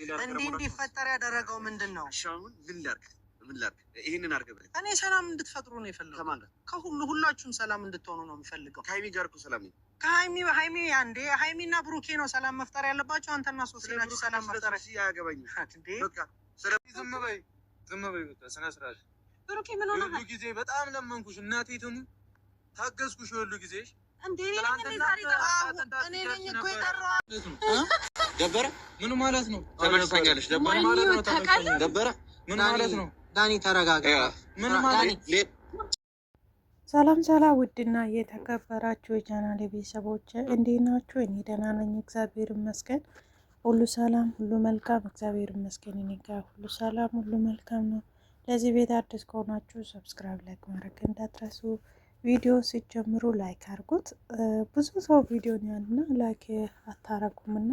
እንዲህ እንዲፈጠር ያደረገው ምንድን ነው? አሁን ምን ላድርግ? ይሄንን አድርገህ ብለህ እኔ ሰላም እንድትፈጥሩ ነው የፈለገው። ከማን ጋር? ሁላችሁም ሰላም እንድትሆኑ ነው የሚፈልገው። ከሀይሚ ጋር እኮ ሰላም ነኝ። ሀይሚ አንዴ ሀይሚና ብሩኬ ነው ሰላም መፍጠር ያለባቸው። አንተና ሶስት ናችሁ ሰላም መፍጠር ያገባኝ። በቃ ዝም በይ በቃ ስነ ስርዓት። ብሩኬ ምን ሆነ? ሁሉ ጊዜ በጣም ለመንኩሽ እናቴ ትሙ ታገዝኩሽ ሁሉ ጊዜ ደበረ ምን ማለት ነው? ተመልሳኛለች። ደበረ ምን ማለት ነው? ዳኒ ተረጋጋ። ምን ማለት ሰላም ሰላም፣ ውድና የተከበራችሁ የቻናሌ ቤተሰቦች እንዴት ናችሁ? እኔ ደህና ነኝ፣ እግዚአብሔር ይመስገን። ሁሉ ሰላም፣ ሁሉ መልካም፣ እግዚአብሔር ይመስገን። እኔ ጋር ሁሉ ሰላም፣ ሁሉ መልካም ነው። ለዚህ ቤት አዲስ ከሆናችሁ ሰብስክራይብ፣ ላይክ ማድረግ እንዳትረሱ። ቪዲዮ ሲጀምሩ ላይክ አድርጉት። ብዙ ሰው ቪዲዮን ያልና ላይክ አታረጉምና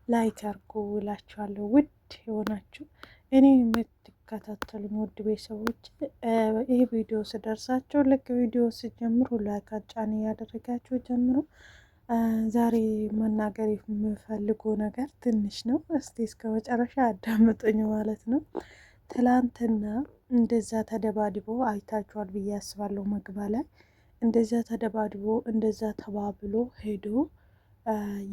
ላይክ አድርጉ እላችኋለሁ። ውድ የሆናችሁ እኔ የምትከታተሉኝ ውድ ቤተሰቦች ይህ ቪዲዮ ስደርሳቸው ልክ ቪዲዮ ሲጀምሩ ላይክ ጫን እያደረጋችሁ ጀምሩ። ዛሬ መናገር የምፈልገው ነገር ትንሽ ነው። እስቲ እስከ መጨረሻ አዳምጡኝ ማለት ነው። ትላንትና እንደዛ ተደባድቦ አይታችኋል ብዬ አስባለሁ። መግባ ላይ እንደዛ ተደባድቦ እንደዛ ተባብሎ ሄዶ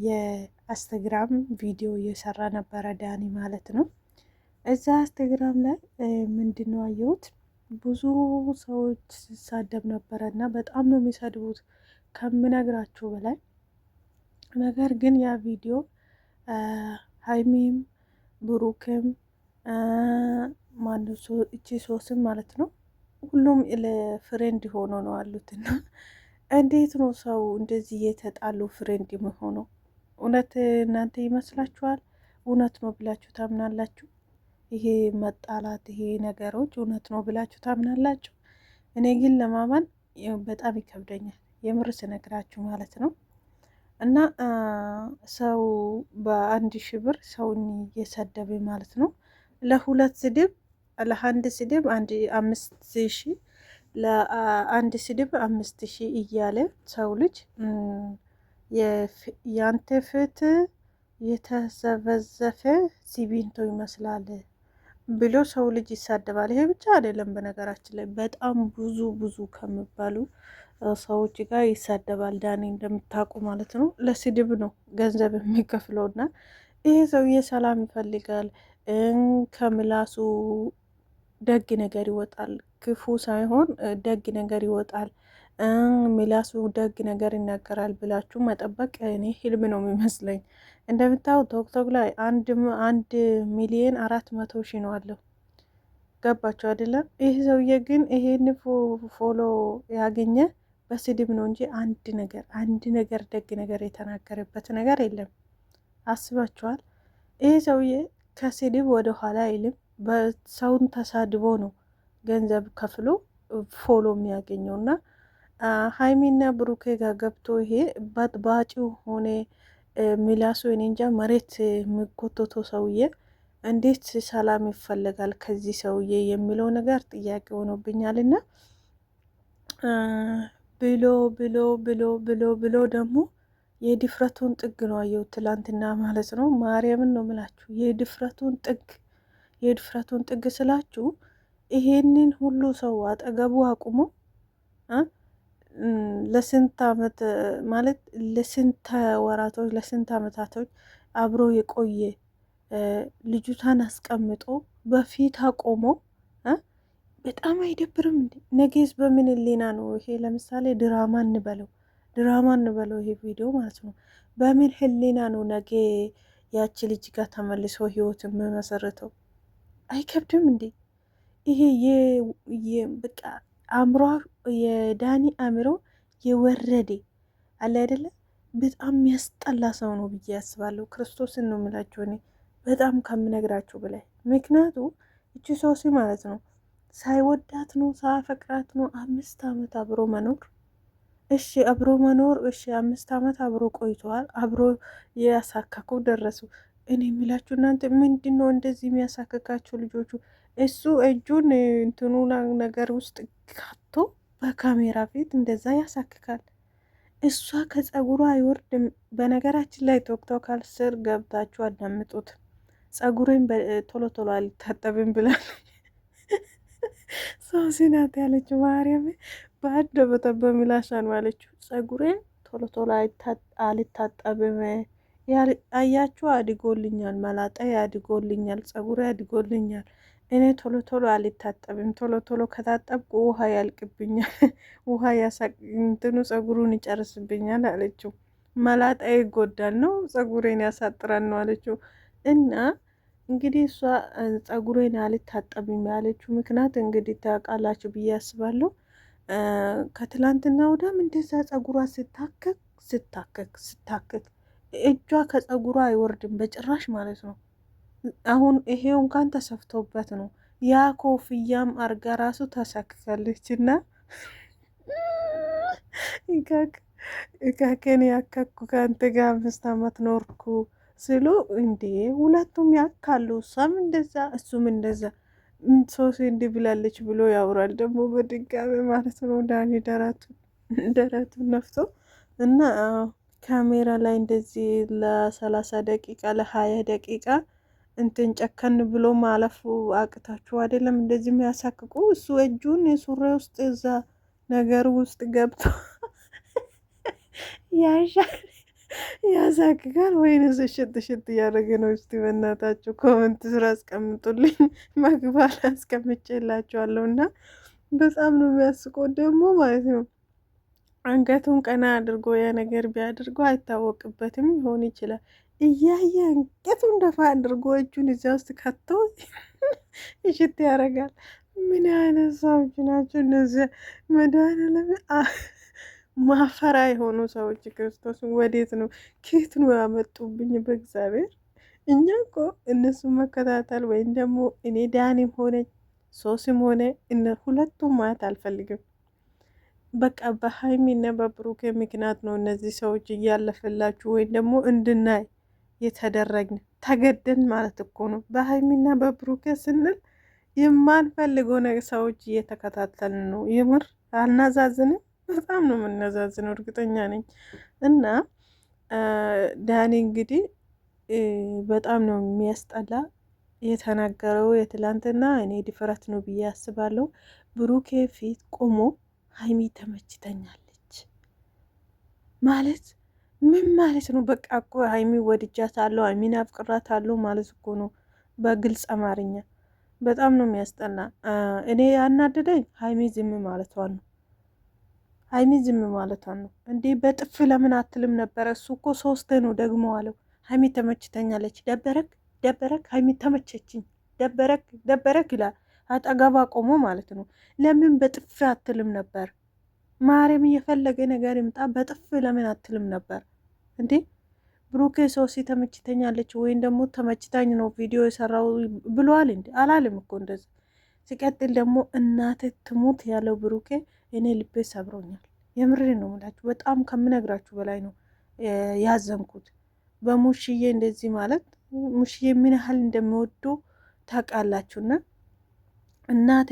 የኢንስታግራም ቪዲዮ እየሰራ ነበረ ዳኒ ማለት ነው። እዛ ኢንስታግራም ላይ ምንድን ነው አየሁት፣ ብዙ ሰዎች ሲሳደብ ነበረ እና በጣም ነው የሚሰድቡት ከምነግራችሁ በላይ። ነገር ግን ያ ቪዲዮ ሀይሚም ብሩክም ማነው እቺ ሶስም ማለት ነው ሁሉም ለፍሬንድ ሆኖ ነው አሉትና፣ እንዴት ነው ሰው እንደዚህ የተጣሉ ፍሬንድ የሚሆነው? እውነት እናንተ ይመስላችኋል? እውነት ነው ብላችሁ ታምናላችሁ? ይሄ መጣላት ይሄ ነገሮች እውነት ነው ብላችሁ ታምናላችሁ? እኔ ግን ለማመን በጣም ይከብደኛል፣ የምር ስነግራችሁ ማለት ነው። እና ሰው በ1 ሺህ ብር ሰውን እየሰደበ ማለት ነው። ለሁለት ስድብ ለአንድ ስድብ 5,000 ለአንድ ስድብ 5,000 እያለ ሰው ልጅ ያንተ ፍት የተዘበዘፈ ሲሚንቶ ይመስላል ብሎ ሰው ልጅ ይሳደባል። ይሄ ብቻ አይደለም፣ በነገራችን ላይ በጣም ብዙ ከሚባሉ ሰዎች ጋር ይሳደባል ዳኒ እንደምታውቁ ማለት ነው። ለስድብ ነው ገንዘብ የሚከፍለው እና ይሄ ሰውዬ ሰላም ይፈልጋል። ከምላሱ ደግ ነገር ይወጣል፣ ክፉ ሳይሆን ደግ ነገር ይወጣል። ምላሱ ደግ ነገር ይናገራል ብላችሁ መጠበቅ እኔ ህልም ነው የሚመስለኝ። እንደምታው ቶክቶክ ላይ 1,400,000 ነው አለው። ገባችሁ አይደለም? ይህ ሰውዬ ግን ይሄን ፎሎ ያገኘ በስድብ ነው እንጂ አንድ ነገር ደግ ነገር የተናገረበት ነገር የለም። አስባችኋል? ይህ ሰውዬ ከስድብ ወደ ኋላ አይልም። በሰውን ተሳድቦ ነው ገንዘብ ከፍሎ ፎሎ የሚያገኘው እና ሀይሚና ብሩኬ ጋር ገብቶ ይሄ ባጭው ሆነ ሚላሱ እኔ እንጃ መሬት የሚጎተቶ ሰውዬ እንዴት ሰላም ይፈለጋል ከዚህ ሰውዬ የሚለው ነገር ጥያቄ ሆኖብኛል። እና ብሎ ደግሞ የድፍረቱን ጥግ ነው አየው ትላንትና ማለት ነው። ማርያምን ነው ምላችሁ የድፍረቱን ጥግ ስላችሁ ይሄንን ሁሉ ሰው አጠገቡ አቁሞ ለስንት አመት ማለት ለስንት ወራቶች ለስንት አመታቶች አብሮ የቆየ ልጅቷን አስቀምጦ በፊት አቆሞ በጣም አይደብርም እንዴ? ነገስ በምን ሌና ነው ይሄ? ለምሳሌ ድራማ እንበለው ይሄ ቪዲዮ ማለት ነው። በምን ህሊና ነው ነገ ያቺ ልጅ ጋር ተመልሶ ህይወት የምመሰርተው? አይከብድም እንዴ? ይሄ በቃ አእምሮ የዳኒ አእምሮ የወረደ አለ አይደለ? በጣም የሚያስጠላ ሰው ነው ብዬ ያስባለሁ። ክርስቶስን ነው የምላችሁ እኔ በጣም ከምነግራችሁ በላይ። ምክንያቱ እቺ ሶሲ ማለት ነው ሳይወዳት ነው ሳያፈቅራት ነው 5 አመት አብሮ መኖር። እሺ አብሮ መኖር እሺ 5 አመት አብሮ ቆይተዋል። አብሮ ያሳካኩ ደረሱ። እኔ የሚላችሁ እናንተ ምንድን ነው እንደዚህ የሚያሳክካችሁ ልጆቹ? እሱ እጁን እንትኑ ነገር ውስጥ ካቶ በካሜራ ፊት እንደዛ ያሳክካል። እሷ ከጸጉሯ አይወርድም። በነገራችን ላይ ቶክቶክ ስር ገብታችሁ አዳምጡት። ጸጉሬን ቶሎ ቶሎ አልታጠብም ብላል። ሶሲ ናት ያለችው። ማርያም በአደበተ በሚላሻን ማለችው። ጸጉሬን ቶሎ ቶሎ አልታጠብም። አያችሁ አድጎልኛል፣ መላጣ አድጎልኛል፣ ጸጉሬ አድጎልኛል። እኔ ቶሎ ቶሎ አልታጠብም። ቶሎ ቶሎ ከታጠብኩ ውሃ ያልቅብኛል፣ ውሃ እንትኑ ጸጉሩን ይጨርስብኛል አለችው። መላጣ ይጎዳል ነው ጸጉሬን ያሳጥራል ነው አለችው። እና እንግዲህ እሷ ጸጉሬን አልታጠብም ያለችው ምክንያት እንግዲህ ታውቃላችሁ ብዬ አስባለሁ። ከትላንትና ወዲያም እንደዛ ጸጉሯ ስታከክ እጇ ከጸጉሯ አይወርድም በጭራሽ ማለት ነው። አሁን ይሄው እንኳን ተሰፍቶበት ነው። ያ ኮፍያም አርጋ ራሱ ተሰክካለች። እና እካከን ያከኩ ከአንተ ጋር 5 ዓመት ኖርኩ ስሉ እንዴ ሁለቱም ያካሉ። እሷም እንደዛ እሱም እንደዛ። ሶሲ እንዲህ ብላለች ብሎ ያውራል ደግሞ በድጋሚ ማለት ነው። ዳኒ ደረቱን ነፍቶ እና ካሜራ ላይ እንደዚህ ለ30 ደቂቃ ለ20 ደቂቃ እንትን ጨከን ብሎ ማለፉ አቅታችሁ አይደለም እንደዚህ የሚያሳክቁ። እሱ እጁን የሱሪ ውስጥ እዛ ነገር ውስጥ ገብቶ ያሳክካል ወይንስ ሽት እያደረገ ነው? እስቲ በእናታችሁ ኮመንት ስራ አስቀምጡልኝ። መግባል አስቀምጬላችኋለሁ። እና በጣም ነው የሚያስቆ ደግሞ ማለት ነው። አንገቱን ቀና አድርጎ ያ ነገር ቢያደርገው አይታወቅበትም ይሆን ይችላል። እያየ አንገቱን ደፋ አድርጎ እጁን እዚያ ውስጥ ከቶ ይሽት ያደርጋል። ምን አይነት ሰዎች ናቸው እነዚህ? መድኃኒዓለም ማፈራ የሆኑ ሰዎች ክርስቶስን ወዴት ነው ኬት ነው ያመጡብኝ? በእግዚአብሔር እኛ እኮ እነሱን መከታተል ወይም ደግሞ እኔ ዳኒም ሆነ ሶስም ሆነ ሁለቱም ማየት አልፈልግም። በቃ በሀይሚና በብሩኬ ምክንያት ነው እነዚህ ሰዎች እያለፈላችሁ ወይም ደግሞ እንድናይ የተደረግን ተገደን ማለት እኮ ነው። በሀይሚና በብሩኬ ስንል የማንፈልገው ሰዎች እየተከታተልን ነው። የምር አልናዛዝንም? በጣም ነው የምናዛዝነው፣ እርግጠኛ ነኝ። እና ዳኒ እንግዲህ በጣም ነው የሚያስጠላ የተናገረው የትላንትና። እኔ ድፍረት ነው ብዬ አስባለሁ። ብሩኬ ፊት ቆሞ ሀይሚ ተመችተኛለች ማለት ምን ማለት ነው? በቃ እኮ ሀይሚ ወድጃታለሁ፣ ሀይሚን አፍቅራታለሁ ማለት እኮ ነው በግልጽ አማርኛ። በጣም ነው የሚያስጠላ። እኔ ያናደደኝ ሀይሚ ዝም ማለቷን ነው። ሀይሚ ዝም ማለቷን ነው። እንዴ በጥፍ ለምን አትልም ነበረ? እሱ እኮ 3 ነው ደግሞ አለው። ሀይሚ ተመችተኛለች፣ ደበረክ፣ ሀይሚ ተመቸችኝ፣ ደበረክ ይላል አጠገባ ቆሞ ማለት ነው። ለምን በጥፍ አትልም ነበር? ማርያም እየፈለገ ነገር ይምጣ፣ በጥፍ ለምን አትልም ነበር እንዴ? ብሩኬ ሶሲ ተመችተኛለች ወይም ደግሞ ተመችታኝ ነው ቪዲዮ የሰራው ብሏል እንዴ? አላለም እኮ እንደዚህ። ሲቀጥል ደግሞ እናቴ ትሙት ያለው ብሩኬ እኔ ልቤ ሰብሮኛል። የምሬ ነው የምላችሁ። በጣም ከምነግራችሁ በላይ ነው ያዘንኩት በሙሽዬ እንደዚህ ማለት። ሙሽዬ ምን ያህል እንደሚወዱ ታውቃላችሁና እናቴ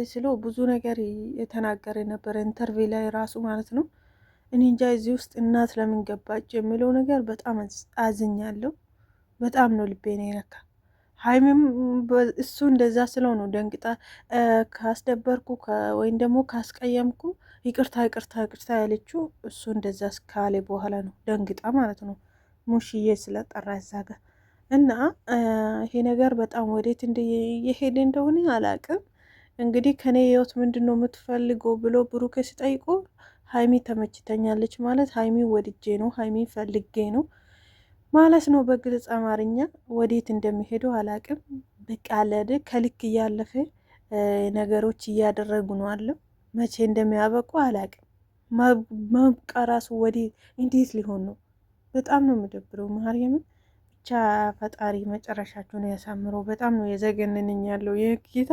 ስለው ብዙ ነገር የተናገረ ነበረ ኢንተርቪው ላይ ራሱ ማለት ነው። እኔ እንጃ እዚህ ውስጥ እናት ለምን ገባች የሚለው ነገር በጣም አዝኛለሁ። በጣም ነው ልቤን የነካ። ሀይሚም እሱ እንደዛ ስለው ነው ደንግጣ ካስደበርኩ ወይም ደግሞ ካስቀየምኩ ይቅርታ ያለችው እሱ እንደዛ ካለ በኋላ ነው ደንግጣ ማለት ነው። ሙሽዬ ስለጠራ እዛ ጋር እና ይሄ ነገር በጣም ወዴት የሄደ እንደሆነ አላቅም። እንግዲህ ከኔ ህይወት ምንድን ነው የምትፈልገው ብሎ ብሩኬ ሲጠይቁ ሀይሚ ተመችተኛለች ማለት ሀይሚ ወድጄ ነው ሀይሚ ፈልጌ ነው ማለት ነው። በግልጽ አማርኛ ወዴት እንደሚሄዱ አላቅም። በቃ አለደ ከልክ እያለፈ ነገሮች እያደረጉ ነው አለ። መቼ እንደሚያበቁ አላቅም። መብቃ ራሱ ወዴት እንዴት ሊሆን ነው? በጣም ነው የምደብረው ማርያምን። ብቻ ፈጣሪ መጨረሻቸውን ያሳምረው። በጣም ነው የዘገነነኝ ያለው ይህ ጌታ